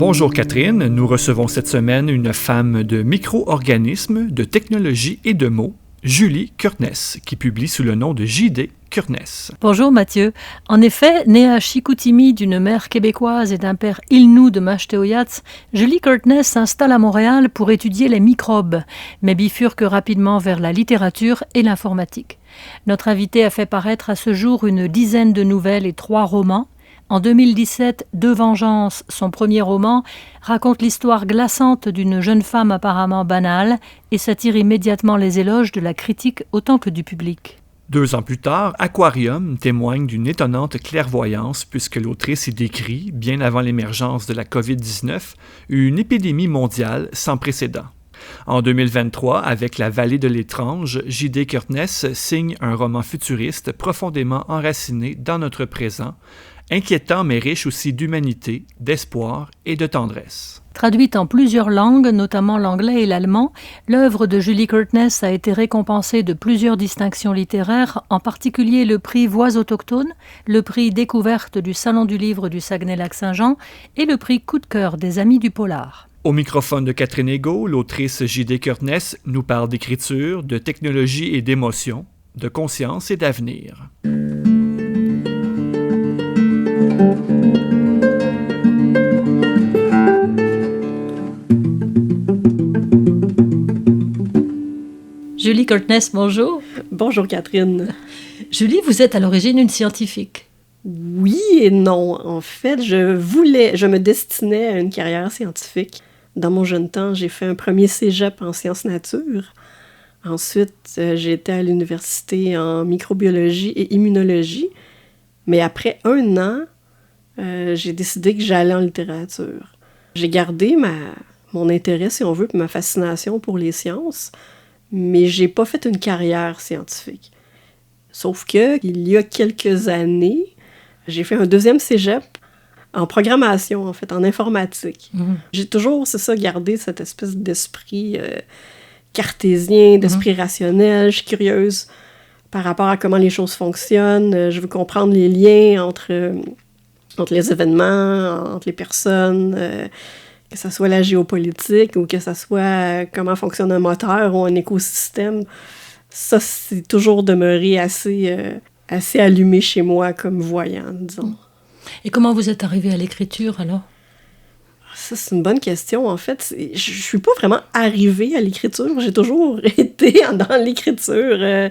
Bonjour Catherine, nous recevons cette semaine une femme de micro-organismes, de technologie et de mots, Julie Curtness, qui publie sous le nom de J.D. Curtness. Bonjour Mathieu. En effet, née à Chicoutimi d'une mère québécoise et d'un père Innu de Machteoyats, Julie Curtness s'installe à Montréal pour étudier les microbes, mais bifurque rapidement vers la littérature et l'informatique. Notre invitée a fait paraître à ce jour une dizaine de nouvelles et 3 romans. En 2017, Deux Vengeances, son premier roman, raconte l'histoire glaçante d'une jeune femme apparemment banale et s'attire immédiatement les éloges de la critique autant que du public. 2 ans plus tard, Aquarium témoigne d'une étonnante clairvoyance puisque l'autrice y décrit, bien avant l'émergence de la COVID-19, une épidémie mondiale sans précédent. En 2023, avec La Vallée de l'étrange, J.D. Curtness signe un roman futuriste profondément enraciné dans notre présent, inquiétant mais riche aussi d'humanité, d'espoir et de tendresse. Traduite en plusieurs langues, notamment l'anglais et l'allemand, l'œuvre de Julie Curtness a été récompensée de plusieurs distinctions littéraires, en particulier le prix Voix autochtones, le prix Découverte du Salon du Livre du Saguenay-Lac-Saint-Jean et le prix Coup de cœur des Amis du Polar. Au microphone de Catherine Egault, l'autrice J.D. Curtness nous parle d'écriture, de technologie et d'émotion, de conscience et d'avenir. Julie Curtness, bonjour. Bonjour Catherine. Julie, vous êtes à l'origine une scientifique. Oui et non. En fait, je me destinais à une carrière scientifique. Dans mon jeune temps, j'ai fait un premier cégep en sciences nature. Ensuite, j'ai été à l'université en microbiologie et immunologie. Mais après 1 an, j'ai décidé que j'allais en littérature. J'ai gardé mon intérêt, si on veut, puis ma fascination pour les sciences, mais j'ai pas fait une carrière scientifique. Sauf que, il y a quelques années, j'ai fait un 2e cégep en programmation, en fait, en informatique. J'ai toujours, c'est ça, gardé cette espèce d'esprit cartésien, d'esprit rationnel. Je suis curieuse par rapport à comment les choses fonctionnent. Je veux comprendre les liens entre les événements, entre les personnes, que ce soit la géopolitique ou que ce soit comment fonctionne un moteur ou un écosystème. Ça, c'est toujours demeuré assez allumé chez moi comme voyant, disons. Et comment vous êtes arrivée à l'écriture, alors? Ça, c'est une bonne question. En fait, je suis pas vraiment arrivée à l'écriture. J'ai toujours été dans l'écriture.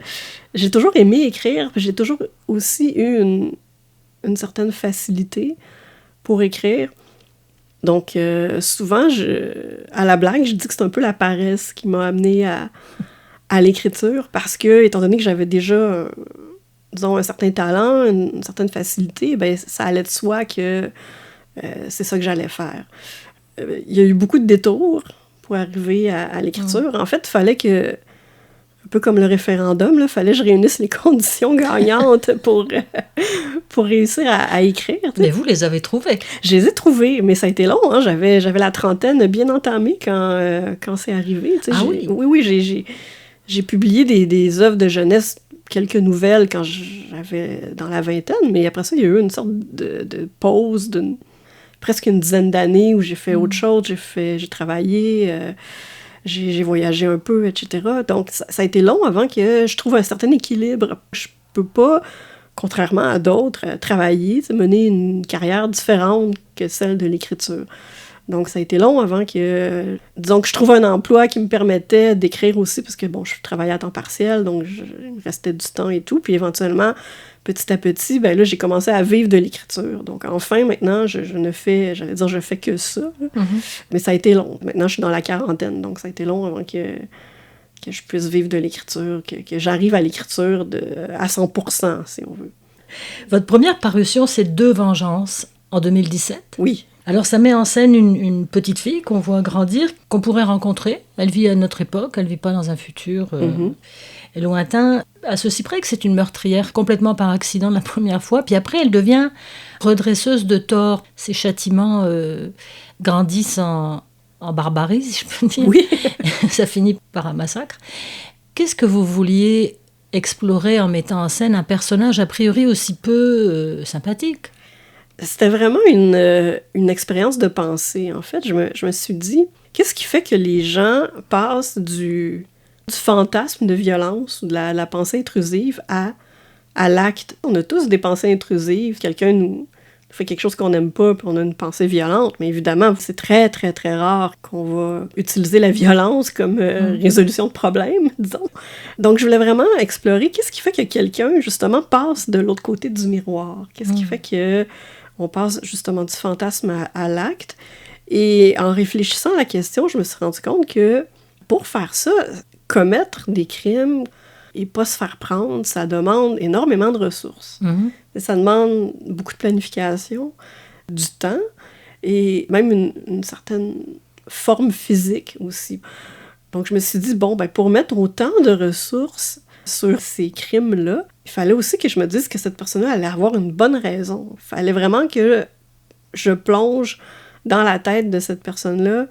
J'ai toujours aimé écrire. J'ai toujours aussi eu une certaine facilité pour écrire. Donc, souvent, à la blague, je dis que c'est un peu la paresse qui m'a amenée à l'écriture parce que, étant donné que j'avais déjà, disons, un certain talent, une certaine facilité, ben ça allait de soi que c'est ça que j'allais faire. Il y a eu beaucoup de détours pour arriver à l'écriture. En fait, il fallait que, un peu comme le référendum, il fallait que je réunisse les conditions gagnantes pour réussir à écrire. T'sais. Mais vous les avez trouvées. Je les ai trouvées, mais ça a été long. Hein? J'avais la trentaine bien entamée quand c'est arrivé. Ah oui? Oui, j'ai publié des œuvres de jeunesse, quelques nouvelles quand j'avais dans la vingtaine, mais après ça, il y a eu une sorte de pause presque une dizaine d'années où j'ai fait autre chose. J'ai travaillé, j'ai voyagé un peu, etc. Donc, ça a été long avant que je trouve un certain équilibre. Je peux pas, contrairement à d'autres, travailler, mener une carrière différente que celle de l'écriture. Donc, ça a été long avant que, disons que je trouve un emploi qui me permettait d'écrire aussi, parce que, bon, je travaillais à temps partiel, donc il me restait du temps et tout. Puis éventuellement, petit à petit, ben là, j'ai commencé à vivre de l'écriture. Donc, enfin, maintenant, je fais que ça. Mais ça a été long. Maintenant, je suis dans la quarantaine, donc ça a été long avant que je puisse vivre de l'écriture, que j'arrive à l'écriture à 100%, si on veut. Votre première parution, c'est Deux Vengeances, en 2017. Oui. Alors, ça met en scène une petite fille qu'on voit grandir, qu'on pourrait rencontrer. Elle vit à notre époque, elle ne vit pas dans un futur lointain. À ceci près que c'est une meurtrière complètement par accident la première fois. Puis après, elle devient redresseuse de tort. Ses châtiments grandissent en barbarie, si je peux dire. Oui. Ça finit par un massacre. Qu'est-ce que vous vouliez explorer en mettant en scène un personnage a priori aussi peu sympathique? C'était vraiment une expérience de pensée, en fait. Je me suis dit, qu'est-ce qui fait que les gens passent du fantasme de violence ou de la pensée intrusive à l'acte? On a tous des pensées intrusives. Quelqu'un nous fait quelque chose qu'on n'aime pas, puis on a une pensée violente. Mais évidemment, c'est très, très, très rare qu'on va utiliser la violence comme résolution de problème, disons. Donc, je voulais vraiment explorer qu'est-ce qui fait que quelqu'un, justement, passe de l'autre côté du miroir. Qu'est-ce qui fait que on passe, justement, du fantasme à l'acte. Et en réfléchissant à la question, je me suis rendu compte que pour faire ça, commettre des crimes et pas se faire prendre, ça demande énormément de ressources. Ça demande beaucoup de planification, du temps et même une certaine forme physique aussi. Donc, je me suis dit, bon, ben pour mettre autant de ressources sur ces crimes-là, il fallait aussi que je me dise que cette personne-là allait avoir une bonne raison. Il fallait vraiment que je plonge dans la tête de cette personne-là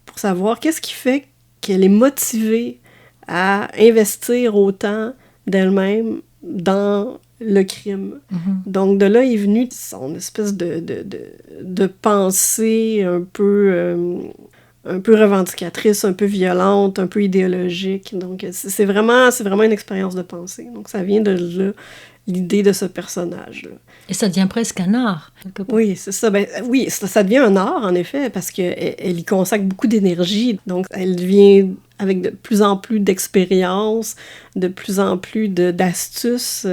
pour savoir qu'est-ce qui fait qu'elle est motivée à investir autant d'elle-même dans le crime. Donc, de là est venue son espèce de pensée un peu revendicatrice, un peu violente, un peu idéologique. Donc, c'est vraiment une expérience de pensée. Donc, ça vient de là, l'idée de ce personnage-là. Et ça devient presque un art. Oui, c'est ça. Ben, oui, ça devient un art, en effet, parce qu'elle y consacre beaucoup d'énergie. Donc, elle devient avec de plus en plus d'expérience, de plus en plus d'astuces.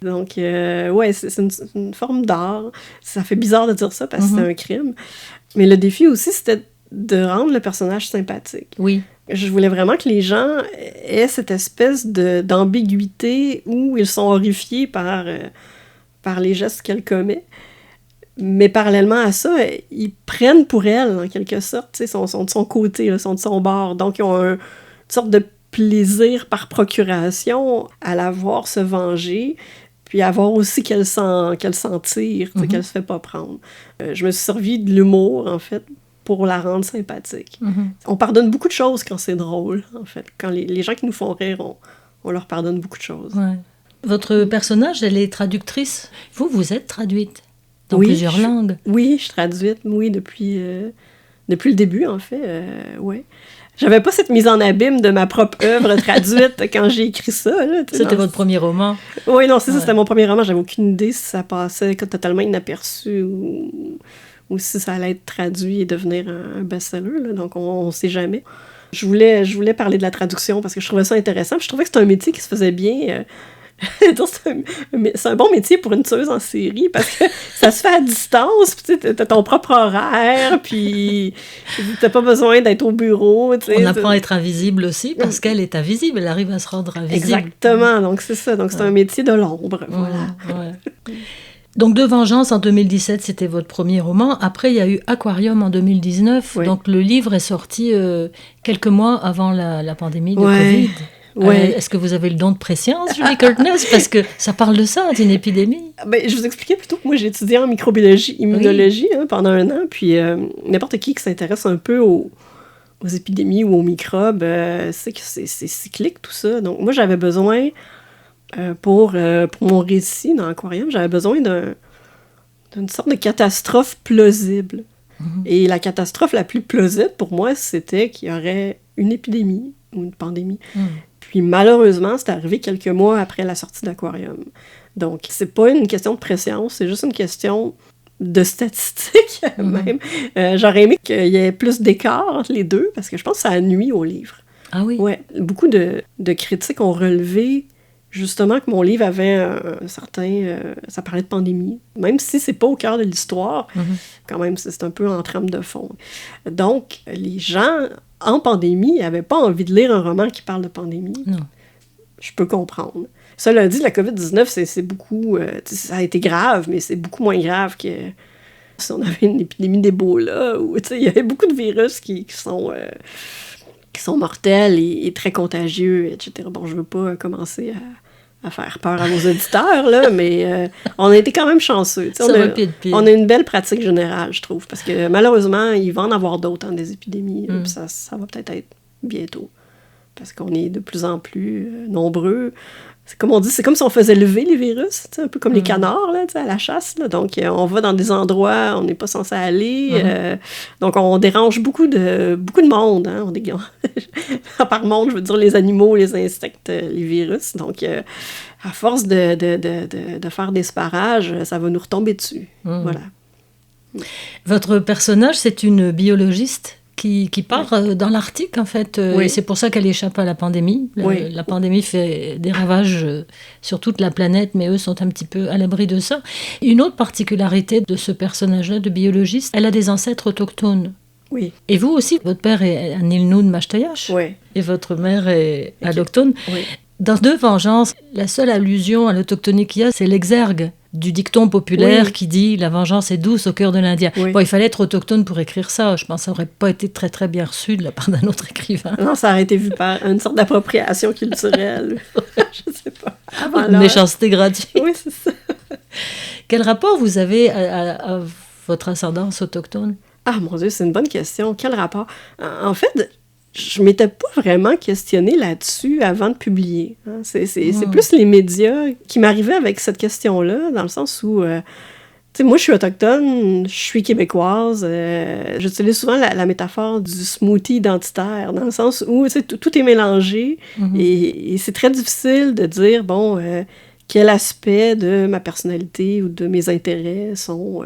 Donc, ouais, c'est une forme d'art. Ça fait bizarre de dire ça parce que c'est un crime. Mais le défi aussi, c'était de rendre le personnage sympathique. Oui. Je voulais vraiment que les gens aient cette espèce d'ambiguïté où ils sont horrifiés par les gestes qu'elle commet. Mais parallèlement à ça, ils prennent pour elle, en quelque sorte, sont de son côté, là, sont de son bord. Donc, ils ont une sorte de plaisir par procuration à la voir se venger, puis à voir aussi qu'elle s'en tire, qu'elle se fait pas prendre. Je me suis servi de l'humour, en fait, pour la rendre sympathique. On pardonne beaucoup de choses quand c'est drôle, en fait. Quand les gens qui nous font rire, on leur pardonne beaucoup de choses. Ouais. Votre personnage, elle est traductrice. Vous êtes traduite dans plusieurs langues. Oui, je suis traduite, depuis le début, en fait, ouais. J'avais pas cette mise en abîme de ma propre œuvre traduite quand j'ai écrit ça. Là, c'était votre premier roman? Oui, non, c'est ça, c'était mon premier roman. J'avais aucune idée si ça passait totalement inaperçu ou si ça allait être traduit et devenir un best-seller. Là, donc, on sait jamais. Je voulais parler de la traduction parce que je trouvais ça intéressant. Puis je trouvais que c'était un métier qui se faisait bien... c'est un bon métier pour une tueuse en série parce que ça se fait à distance, puis t'as ton propre horaire, puis t'as pas besoin d'être au bureau. On apprend à être invisible aussi parce qu'elle est invisible, elle arrive à se rendre invisible. Exactement, donc c'est ça, donc c'est un métier de l'ombre, voilà. Ouais. Donc, De Vengeance en 2017, c'était votre premier roman. Après, il y a eu Aquarium en 2019. Oui. Donc, le livre est sorti quelques mois avant la pandémie de Covid. Ouais. Est-ce que vous avez le don de préscience, Julie Curtness? Parce que ça parle de ça, d'une épidémie. Ben, je vous expliquais plutôt que moi, j'ai étudié en microbiologie, immunologie pendant 1 an. Puis n'importe qui s'intéresse un peu aux épidémies ou aux microbes, c'est que c'est cyclique, tout ça. Donc, moi, j'avais besoin, pour mon récit dans Aquarium, j'avais besoin d'une sorte de catastrophe plausible. Et la catastrophe la plus plausible, pour moi, c'était qu'il y aurait une épidémie ou une pandémie. Puis malheureusement, c'est arrivé quelques mois après la sortie d'Aquarium. Donc, c'est pas une question de préscience, c'est juste une question de statistiques même. J'aurais aimé qu'il y ait plus d'écart entre les deux, parce que je pense que ça nuit au livre. Ah oui? Ouais, beaucoup de critiques ont relevé justement que mon livre avait un certain... ça parlait de pandémie. Même si c'est pas au cœur de l'histoire, quand même, c'est un peu en trame de fond. Donc, les gens... en pandémie, ils n'avaient pas envie de lire un roman qui parle de pandémie. Non. Je peux comprendre. Cela dit, la COVID-19, c'est beaucoup... ça a été grave, mais c'est beaucoup moins grave que si on avait une épidémie d'Ebola. Il y avait beaucoup de virus qui sont mortels et très contagieux, etc. Bon, je veux pas commencer à faire peur à nos auditeurs, là, mais on a été quand même chanceux. On a une belle pratique générale, je trouve, parce que malheureusement, il va en avoir d'autres, des épidémies, puis ça va peut-être être bientôt, parce qu'on est de plus en plus nombreux. c'est comme on dit, c'est comme si on faisait lever les virus, un peu comme les canards là, à la chasse. Là. Donc, on va dans des endroits où on n'est pas censé aller. Donc, on dérange beaucoup de monde. Hein. Par monde, je veux dire les animaux, les insectes, les virus. Donc, à force de faire des sparages, ça va nous retomber dessus. Voilà. Votre personnage, c'est une biologiste qui part dans l'Arctique, en fait. Oui. Et c'est pour ça qu'elle échappe à la pandémie. La pandémie fait des ravages sur toute la planète, mais eux sont un petit peu à l'abri de ça. Une autre particularité de ce personnage-là, de biologiste, elle a des ancêtres autochtones. Oui. Et vous aussi, votre père est un Innu de Mashtayash. Oui. Et votre mère est autochtone. Oui. Dans Deux vengeances, la seule allusion à l'autochtonie qu'il y a, c'est l'exergue du dicton populaire qui dit « La vengeance est douce au cœur de l'Indien ». Bon, il fallait être autochtone pour écrire ça. Je pense que ça n'aurait pas été très, très bien reçu de la part d'un autre écrivain. Non, ça aurait été vu par une sorte d'appropriation culturelle. Je ne sais pas. Une méchanceté gratuite. Oui, c'est ça. Quel rapport vous avez à votre ascendance autochtone? Ah, mon Dieu, c'est une bonne question. Quel rapport? En fait, je m'étais pas vraiment questionnée là-dessus avant de publier. Hein. C'est plus les médias qui m'arrivaient avec cette question-là, dans le sens où, tu sais, moi, je suis autochtone, je suis québécoise. J'utilise souvent la métaphore du smoothie identitaire, dans le sens où, tu sais, tout est mélangé et c'est très difficile de dire, bon, quel aspect de ma personnalité ou de mes intérêts sont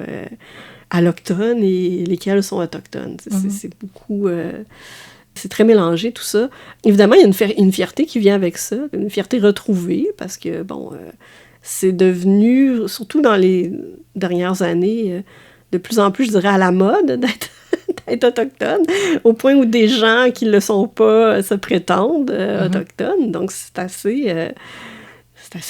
allochtones et lesquels sont autochtones. C'est beaucoup... c'est très mélangé, tout ça. Évidemment, il y a une fierté qui vient avec ça, une fierté retrouvée, parce que, bon, c'est devenu, surtout dans les dernières années, de plus en plus, je dirais, à la mode d'être autochtone, au point où des gens qui ne le sont pas se prétendent autochtones. Donc, c'est assez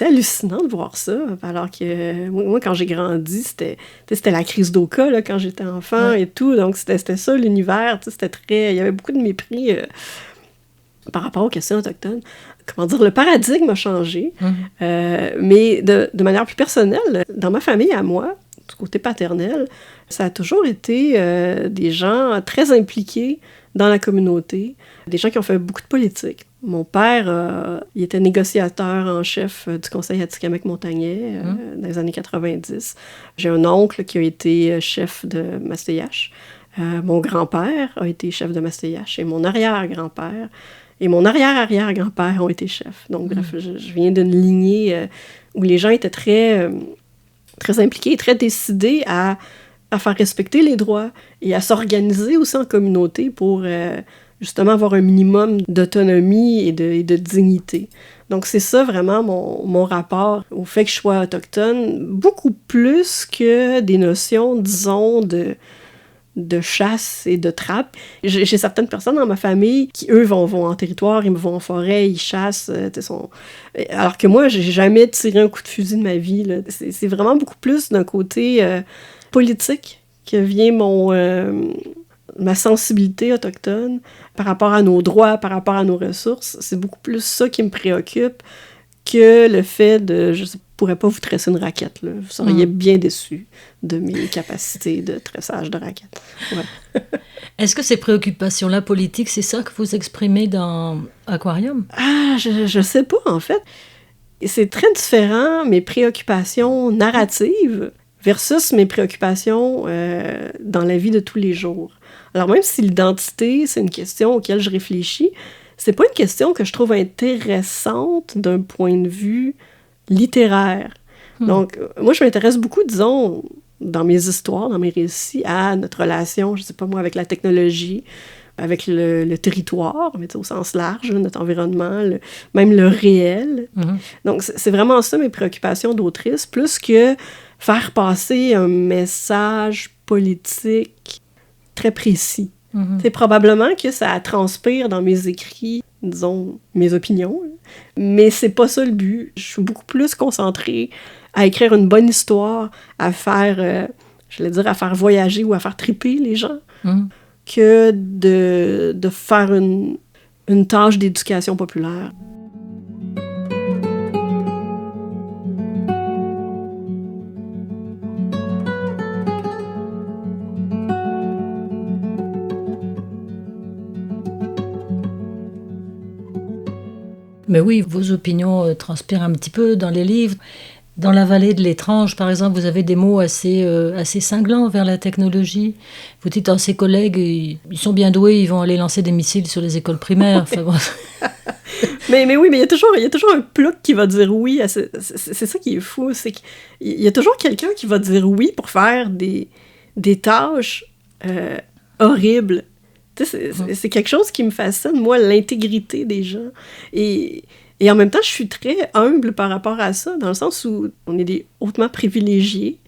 hallucinant de voir ça, alors que moi quand j'ai grandi, c'était la crise d'Oka, là, quand j'étais enfant et tout, donc c'était ça l'univers, c'était très... Il y avait beaucoup de mépris par rapport aux questions autochtones. Comment dire, le paradigme a changé, mais de manière plus personnelle, dans ma famille à moi, du côté paternel, ça a toujours été des gens très impliqués dans la communauté, des gens qui ont fait beaucoup de politique. Mon père, il était négociateur en chef du Conseil Atikamekw-Montagnais dans les années 90. J'ai un oncle qui a été chef de Masteyach. Mon grand-père a été chef de Masteyach et mon arrière-grand-père et mon arrière-arrière-grand-père ont été chefs. Donc, bref, je viens d'une lignée où les gens étaient très, très impliqués et très décidés à faire respecter les droits et à s'organiser aussi en communauté pour... justement avoir un minimum d'autonomie et de dignité. Donc, c'est ça vraiment mon rapport au fait que je sois autochtone, beaucoup plus que des notions, disons, de chasse et de trappe. J'ai certaines personnes dans ma famille qui, eux, vont en territoire, ils vont en forêt, ils chassent, alors que moi, j'ai jamais tiré un coup de fusil de ma vie. Là. C'est vraiment beaucoup plus d'un côté politique que vient ma sensibilité autochtone par rapport à nos droits, par rapport à nos ressources. C'est beaucoup plus ça qui me préoccupe que le fait de... Je ne pourrais pas vous tresser une raquette. Là. Vous seriez bien déçus de mes capacités de tressage de raquette. Ouais. Est-ce que ces préoccupations-là politiques, c'est ça que vous exprimez dans Aquarium? Ah, je sais pas, en fait. Et c'est très différent, mes préoccupations narratives versus mes préoccupations dans la vie de tous les jours. Alors même si l'identité, c'est une question auquel je réfléchis, c'est pas une question que je trouve intéressante d'un point de vue littéraire. Donc, moi, je m'intéresse beaucoup, disons, dans mes histoires, dans mes récits, à notre relation, je sais pas moi, avec la technologie, avec le territoire, mais au sens large, notre environnement, même le réel. Donc, c'est vraiment ça mes préoccupations d'autrice, plus que faire passer un message politique très précis. C'est probablement que ça transpire dans mes écrits, disons, mes opinions, mais c'est pas ça le but. Je suis beaucoup plus concentrée à écrire une bonne histoire, à faire, à faire voyager ou à faire triper les gens, que de faire une tâche d'éducation populaire. Mais oui, vos opinions transpirent un petit peu dans les livres. Dans La vallée de l'étrange, par exemple, vous avez des mots assez cinglants vers la technologie. Vous dites, ces collègues, ils sont bien doués, ils vont aller lancer des missiles sur les écoles primaires. Enfin, bon. mais oui, mais il y a toujours un plouc qui va dire oui. C'est ça qui est fou, c'est qu'il y a toujours quelqu'un qui va dire oui pour faire des tâches horribles. C'est quelque chose qui me fascine, moi, l'intégrité des gens. Et en même temps, je suis très humble par rapport à ça, dans le sens où on est des hautement privilégiés.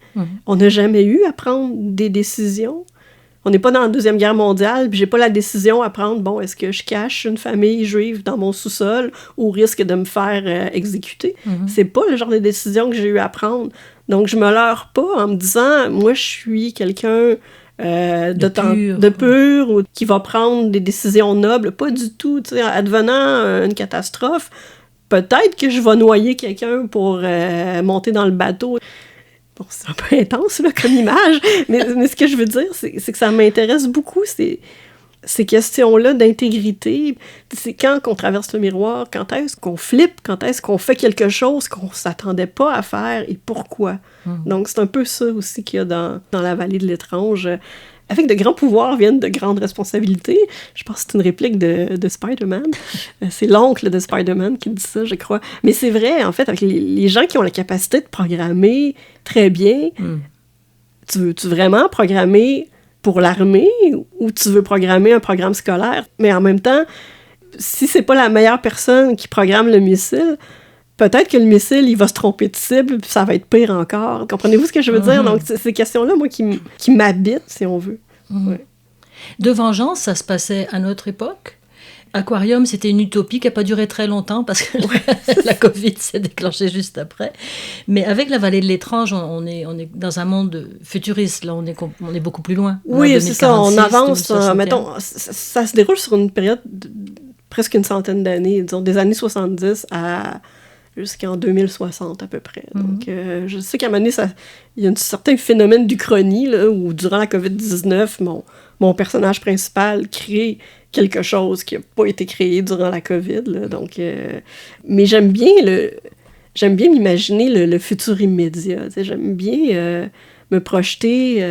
On n'a jamais eu à prendre des décisions. On n'est pas dans la Deuxième Guerre mondiale, puis j'ai pas la décision à prendre, bon, est-ce que je cache une famille juive dans mon sous-sol au risque de me faire exécuter? C'est pas le genre de décision que j'ai eu à prendre. Donc, je me leurre pas en me disant, moi, je suis quelqu'un de pur, ou qui va prendre des décisions nobles. Pas du tout. Advenant une catastrophe, peut-être que je vais noyer quelqu'un pour monter dans le bateau. Bon, c'est un peu intense là, comme image, mais ce que je veux dire, c'est que ça m'intéresse beaucoup, ces questions-là d'intégrité. C'est quand qu'on traverse le miroir, quand est-ce qu'on flippe, quand est-ce qu'on fait quelque chose qu'on s'attendait pas à faire et pourquoi. Donc, c'est un peu ça aussi qu'il y a dans La vallée de l'étrange. Avec de grands pouvoirs viennent de grandes responsabilités. Je pense que c'est une réplique de Spider-Man. C'est l'oncle de Spider-Man qui dit ça, je crois. Mais c'est vrai, en fait, avec les gens qui ont la capacité de programmer très bien, tu veux vraiment programmer pour l'armée ou tu veux programmer un programme scolaire? Mais en même temps, si c'est pas la meilleure personne qui programme le missile, peut-être que le missile, il va se tromper de cible, puis ça va être pire encore. Comprenez-vous ce que je veux dire? Donc, c'est ces questions-là, moi, qui m'habitent, si on veut. Ouais. De Vengeance, ça se passait à notre époque. Aquarium, c'était une utopie qui n'a pas duré très longtemps parce que la Covid s'est déclenchée juste après. Mais avec La vallée de l'étrange, on est dans un monde futuriste. Là, on est beaucoup plus loin. Oui, c'est ça. On avance. Mettons, ça se déroule sur une période de presque une centaine d'années, disons des années 70 jusqu'en 2060 à peu près. Donc, je sais qu'à un moment donné, il y a un certain phénomène d'Uchronie, là, où durant la COVID-19, mon personnage principal crée quelque chose qui n'a pas été créé durant la COVID. Là, donc, mais j'aime bien m'imaginer le futur immédiat. J'aime bien me projeter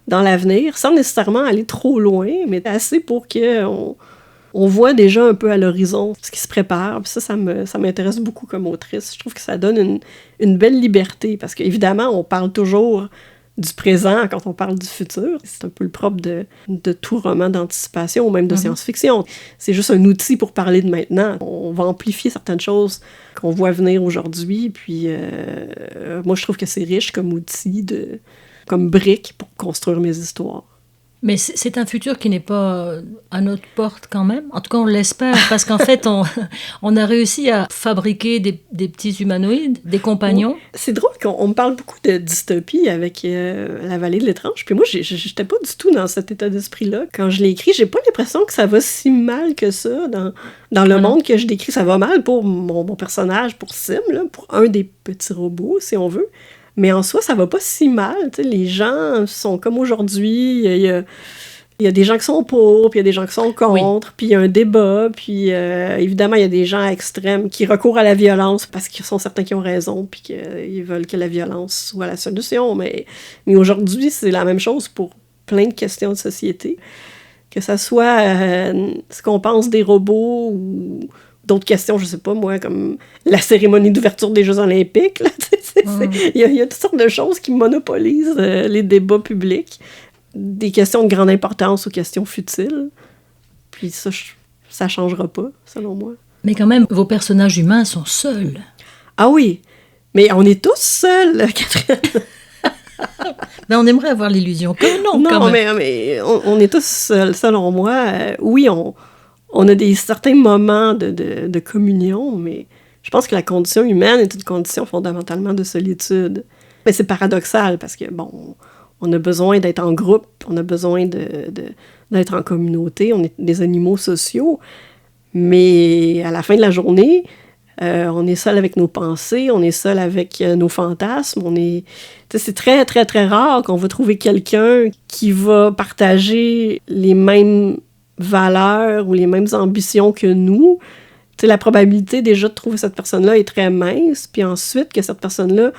dans l'avenir, sans nécessairement aller trop loin, mais assez pour qu'on voit déjà un peu à l'horizon ce qui se prépare. Puis ça m'intéresse beaucoup comme autrice. Je trouve que ça donne une belle liberté, parce qu'évidemment, on parle toujours du présent quand on parle du futur. C'est un peu le propre de tout roman d'anticipation ou même de science-fiction. C'est juste un outil pour parler de maintenant. On va amplifier certaines choses qu'on voit venir aujourd'hui, puis moi, je trouve que c'est riche comme outil, comme brique pour construire mes histoires. Mais c'est un futur qui n'est pas à notre porte quand même. En tout cas, on l'espère, parce qu'en fait, on a réussi à fabriquer des petits humanoïdes, des compagnons. C'est drôle qu'on me parle beaucoup de dystopie avec La vallée de l'étrange. Puis moi, j'étais pas du tout dans cet état d'esprit-là. Quand je l'ai écrit, j'ai pas l'impression que ça va si mal que ça dans le monde que je décris. Ça va mal pour mon personnage, pour Sim, là, pour un des petits robots, si on veut. Mais en soi, ça va pas si mal. T'sais, les gens sont comme aujourd'hui. Il y a des gens qui sont pour, puis il y a des gens qui sont contre, puis il y a un débat, puis évidemment, il y a des gens extrêmes qui recourent à la violence parce qu'ils sont certains qui ont raison, puis qu'ils veulent que la violence soit la solution. Mais aujourd'hui, c'est la même chose pour plein de questions de société. Que ça soit ce qu'on pense des robots ou d'autres questions, je sais pas moi, comme la cérémonie d'ouverture des Jeux olympiques. Là, il y a toutes sortes de choses qui monopolisent les débats publics. Des questions de grande importance aux questions futiles. Puis ça changera pas, selon moi. Mais quand même, vos personnages humains sont seuls. Ah oui, mais on est tous seuls, Catherine. Mais on aimerait avoir l'illusion que non, quand même. Mais on est tous seuls, selon moi. Oui, on a certains moments de communion, mais je pense que la condition humaine est une condition fondamentalement de solitude. Mais c'est paradoxal, parce que, bon, on a besoin d'être en groupe, on a besoin d'être en communauté, on est des animaux sociaux, mais à la fin de la journée, on est seul avec nos pensées, on est seul avec nos fantasmes, c'est très, très, très rare qu'on va trouver quelqu'un qui va partager les mêmes valeurs ou les mêmes ambitions que nous. sais, la probabilité déjà de trouver cette personne-là est très mince, puis ensuite que cette personne-là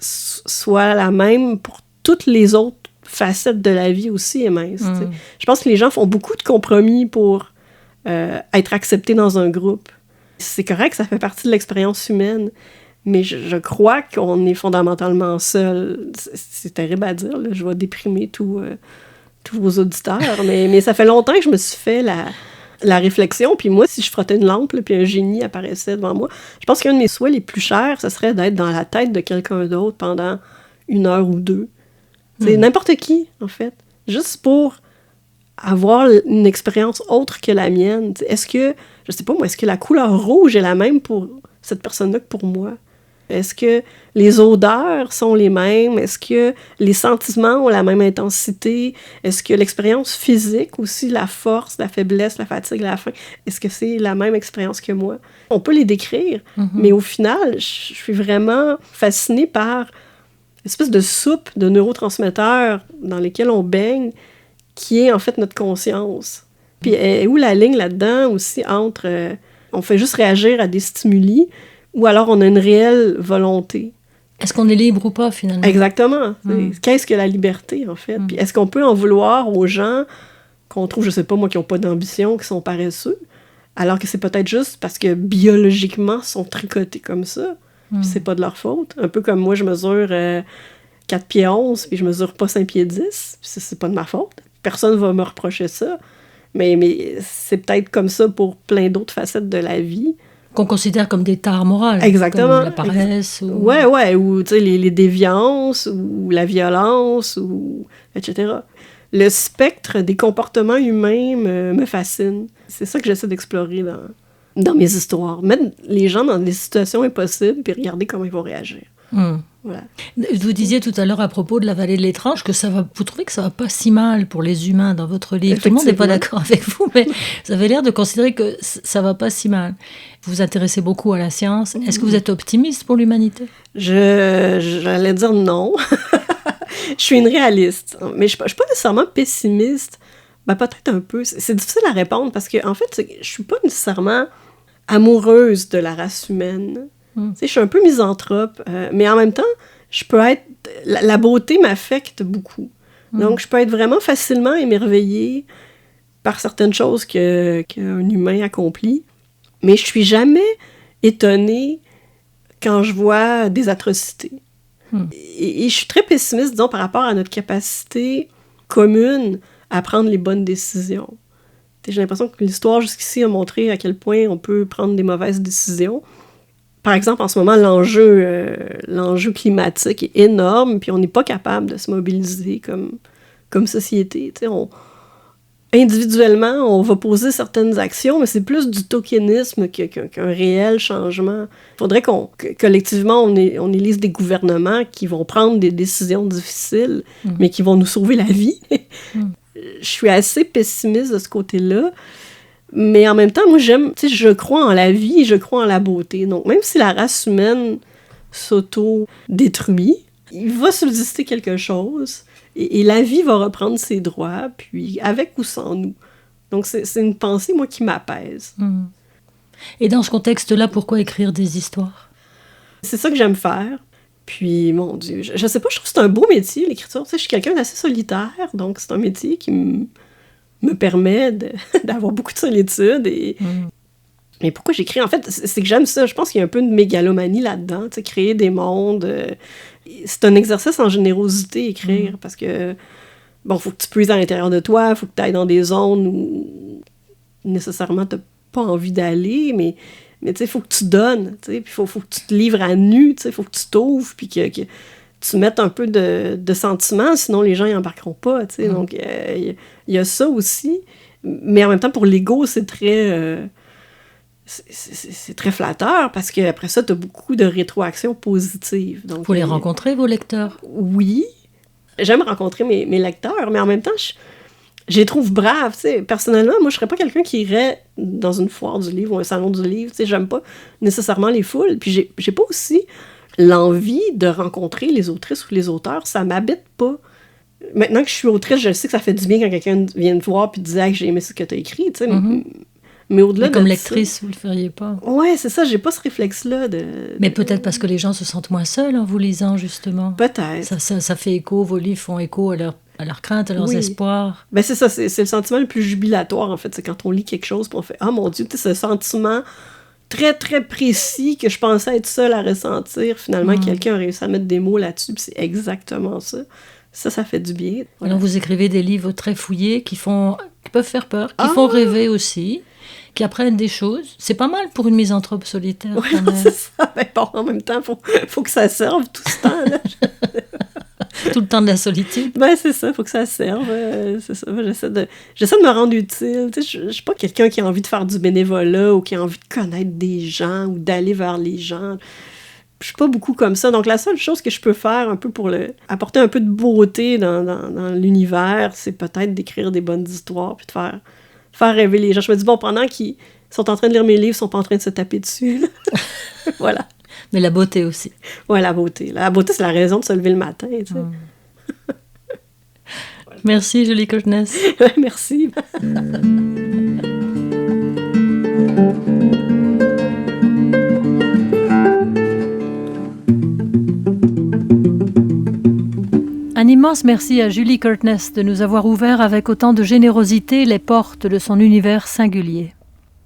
soit la même pour toutes les autres facettes de la vie aussi est mince. T'sais. Je pense que les gens font beaucoup de compromis pour être acceptés dans un groupe. C'est correct, ça fait partie de l'expérience humaine, mais je crois qu'on est fondamentalement seul. C'est terrible à dire, là. Je vais déprimer tous vos auditeurs, mais ça fait longtemps que je me suis fait la réflexion, puis moi, si je frottais une lampe, là, puis un génie apparaissait devant moi, je pense qu'un de mes souhaits les plus chers, ce serait d'être dans la tête de quelqu'un d'autre pendant 1 heure ou 2. C'est n'importe qui, en fait. Juste pour avoir une expérience autre que la mienne. T'sais, est-ce que, je sais pas moi, est-ce que la couleur rouge est la même pour cette personne-là que pour moi? Est-ce que les odeurs sont les mêmes? Est-ce que les sentiments ont la même intensité? Est-ce que l'expérience physique aussi, la force, la faiblesse, la fatigue, la faim, est-ce que c'est la même expérience que moi? On peut les décrire, mais au final, je suis vraiment fascinée par une espèce de soupe de neurotransmetteurs dans lesquels on baigne, qui est en fait notre conscience. Puis où la ligne là-dedans aussi entre on fait juste réagir à des stimuli ou alors on a une réelle volonté. Est-ce qu'on est libre ou pas, finalement? Exactement. Qu'est-ce que la liberté, en fait? Puis est-ce qu'on peut en vouloir aux gens qu'on trouve, je sais pas moi, qui n'ont pas d'ambition, qui sont paresseux, alors que c'est peut-être juste parce que biologiquement, ils sont tricotés comme ça, puis c'est pas de leur faute. Un peu comme moi, je mesure 4 pieds 11, puis je mesure pas 5 pieds 10, puis c'est pas de ma faute. Personne va me reprocher ça. Mais c'est peut-être comme ça pour plein d'autres facettes de la vie. Qu'on considère comme des tares morales. Exactement. Comme la paresse. Ou... Ouais, ou tu sais, les déviances, ou la violence, ou etc. Le spectre des comportements humains me fascine. C'est ça que j'essaie d'explorer dans mes histoires. Mettre les gens dans des situations impossibles, puis regarder comment ils vont réagir. Voilà. Vous disiez tout à l'heure à propos de la vallée de l'étrange que vous trouvez que ça va pas si mal pour les humains dans votre livre. Tout le monde n'est pas d'accord avec vous, mais vous avez l'air de considérer que ça va pas si mal. Vous vous intéressez beaucoup à la science. Est-ce que vous êtes optimiste pour l'humanité? J'allais dire non. Je suis une réaliste, mais je suis pas nécessairement pessimiste. Ben, peut-être un peu. C'est difficile à répondre parce que en fait, je suis pas nécessairement amoureuse de la race humaine. Tu sais, je suis un peu misanthrope, mais en même temps, je peux être... La beauté m'affecte beaucoup. Donc, je peux être vraiment facilement émerveillée par certaines choses qu'un humain accomplit, mais je suis jamais étonnée quand je vois des atrocités. Et je suis très pessimiste, disons, par rapport à notre capacité commune à prendre les bonnes décisions. J'ai l'impression que l'histoire jusqu'ici a montré à quel point on peut prendre des mauvaises décisions. Par exemple, en ce moment, l'enjeu climatique est énorme, puis on n'est pas capable de se mobiliser comme société. Individuellement, on va poser certaines actions, mais c'est plus du tokenisme qu'un réel changement. Il faudrait collectivement, on élise des gouvernements qui vont prendre des décisions difficiles, mais qui vont nous sauver la vie. Je suis assez pessimiste de ce côté-là. Mais en même temps, moi, je crois en la vie, je crois en la beauté. Donc, même si la race humaine s'auto-détruit, il va subsister quelque chose et la vie va reprendre ses droits, puis avec ou sans nous. Donc, c'est une pensée, moi, qui m'apaise. Et dans ce contexte-là, pourquoi écrire des histoires? C'est ça que j'aime faire. Puis, mon Dieu, je sais pas, je trouve que c'est un beau métier, l'écriture. Tu sais, je suis quelqu'un d'assez solitaire, donc c'est un métier qui me permet d'avoir beaucoup de solitude. Et pourquoi j'écris? En fait, c'est que j'aime ça. Je pense qu'il y a un peu de mégalomanie là-dedans. Tu sais, créer des mondes. C'est un exercice en générosité, écrire, parce que, bon, faut que tu puisses à l'intérieur de toi, faut que tu ailles dans des zones où nécessairement t'as pas envie d'aller, mais tu sais, faut que tu donnes, tu sais, puis faut que tu te livres à nu, tu sais, faut que tu t'ouvres, puis que tu mettes un peu de sentiments, sinon les gens y embarqueront pas, tu sais. Donc, il y a ça aussi. Mais en même temps, pour l'ego, c'est très... c'est très flatteur, parce qu'après ça, t'as beaucoup de rétroactions positives. Donc, vous les rencontrez, vos lecteurs? Oui. J'aime rencontrer mes lecteurs, mais en même temps, je les trouve braves, tu sais. Personnellement, moi, je serais pas quelqu'un qui irait dans une foire du livre ou un salon du livre, tu sais. J'aime pas nécessairement les foules. Puis j'ai pas aussi l'envie de rencontrer les autrices ou les auteurs. Ça m'habite pas. Maintenant que je suis autrice, je sais que ça fait du bien quand quelqu'un vient me voir puis dit « Ah, j'ai aimé ce que t'as écrit », tu sais. Mais au-delà Mais comme de lectrice, vous le feriez pas. Ouais, c'est ça, j'ai pas ce réflexe-là Mais peut-être parce que les gens se sentent moins seuls en vous lisant, justement. Peut-être. Ça fait écho, vos livres font écho à leurs craintes, à leurs Oui. espoirs. Ben c'est ça, c'est le sentiment le plus jubilatoire, en fait. C'est quand on lit quelque chose, puis on fait « Ah, mon Dieu », tu sais, ce sentiment très, très précis que je pensais être seule à ressentir. Finalement, quelqu'un a réussi à mettre des mots là-dessus, puis c'est exactement ça. Ça fait du bien. Voilà. Alors, vous écrivez des livres très fouillés qui peuvent faire peur, qui font rêver aussi, qui apprennent des choses. C'est pas mal pour une misanthrope solitaire. Oui, quand même. c'est ça. Ben bon, en même temps, faut que ça serve tout ce temps-là. Tout le temps de la solitude. Ben, c'est ça, faut que ça serve. C'est ça. J'essaie de me rendre utile. Tu sais, je suis pas quelqu'un qui a envie de faire du bénévolat ou qui a envie de connaître des gens ou d'aller vers les gens. Je suis pas beaucoup comme ça. Donc, la seule chose que je peux faire un peu pour apporter un peu de beauté dans l'univers, c'est peut-être d'écrire des bonnes histoires puis de faire rêver les gens. Je me dis, bon, pendant qu'ils sont en train de lire mes livres, ils sont pas en train de se taper dessus. Là. Voilà. Mais la beauté aussi. Ouais, la beauté. La beauté, c'est la raison de se lever le matin, tu sais. Merci, Julie Curtness. Merci. Un immense merci à Julie Curtness de nous avoir ouvert avec autant de générosité les portes de son univers singulier.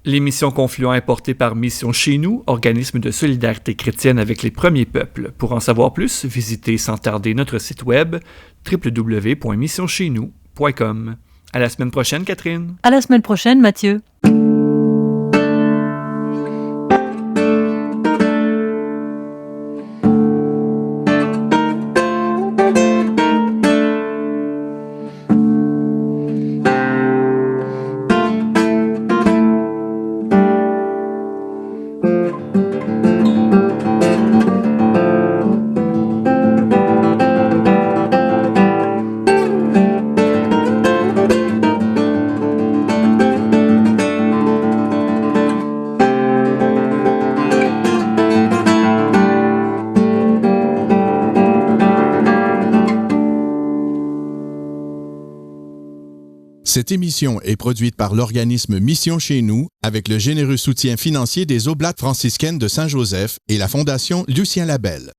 L'émission Confluent est portée par Mission Chez Nous, organisme de solidarité chrétienne avec les premiers peuples. Pour en savoir plus, visitez sans tarder notre site web www.missioncheznous.com. À la semaine prochaine, Catherine. À la semaine prochaine, Mathieu. Cette émission est produite par l'organisme Mission Chez Nous avec le généreux soutien financier des Oblates franciscaines de Saint-Joseph et la Fondation Lucien Labelle.